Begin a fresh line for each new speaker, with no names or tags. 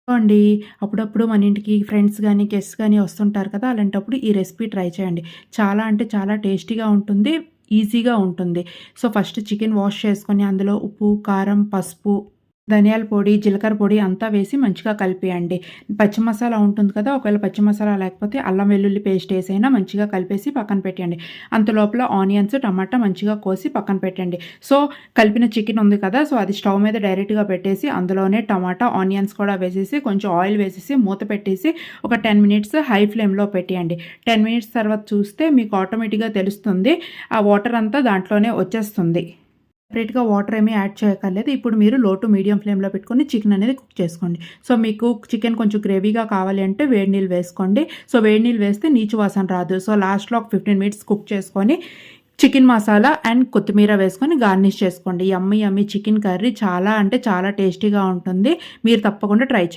అండి. అప్పుడప్పుడు మన ఇంటికి ఫ్రెండ్స్ గానీ, గెస్ట్స్ గానీ వస్తుంటారు కదా! అలాంటప్పుడు ఈ రెసిపీ ట్రై చేయండి. చాలా అంటే చాలా టేస్టీగా ఉంటుంది. ఈజీగా ఉంటుంది. సో, ఫస్ట్ చికెన్ వాష్ చేసుకొని అందులో ఉప్పు, కారం, పసుపు, ధనియాల పొడి, జీలకర్ర పొడి అంతా వేసి మంచిగా కలిపేయండి. పచ్చి మసాలా ఉంటుంది కదా! ఒకవేళ పచ్చి మసాలా లేకపోతే అల్లం వెల్లుల్లి పేస్ట్ ఏసైనా మంచిగా కలిపేసి పక్కన పెట్టేయండి. అంతలోపల ఆనియన్స్, టమాటా మంచిగా కోసి పక్కన పెట్టండి. సో, కలిపిన చికెన్ ఉంది కదా! సో, అది స్టవ్ మీద డైరెక్ట్‌గా పెట్టేసి అందులోనే టమాటా, ఆనియన్స్ కూడా వేసేసి కొంచెం ఆయిల్ వేసేసి మూత పెట్టేసి ఒక 10 మినిట్స్ హై ఫ్లేమ్‌లో పెట్టేయండి. 10 మినిట్స్ తర్వాత చూస్తే మీకు ఆటోమేటిక్‌గా తెలుస్తుంది. ఆ వాటర్ అంతా దాంట్లోనే వచ్చేస్తుంది. సెపరేట్‌గా వాటర్ ఏమి యాడ్ చేయక్కర్లేదు. ఇప్పుడు మీరు లో టు మీడియం ఫ్లేమ్‌లో పెట్టుకొని చికెన్ అనేది కుక్ చేసుకోండి. సో, మీకు చికెన్ కొంచెం గ్రేవీగా కావాలి అంటే వేడి నీళ్ళు వేసుకోండి. సో, వేడి నీళ్ళు వేస్తే నీచు వాసన రాదు. సో, లాస్ట్‌లో ఒక 15 మినిట్స్ కుక్ చేసుకొని చికెన్ మసాలా అండ్ కొత్తిమీర వేసుకొని గార్నిష్ చేసుకోండి. యమ్మీ యమ్మీ చికెన్ కర్రీ చాలా అంటే చాలా టేస్టీగా ఉంటుంది. మీరు తప్పకుండా ట్రై చేయండి.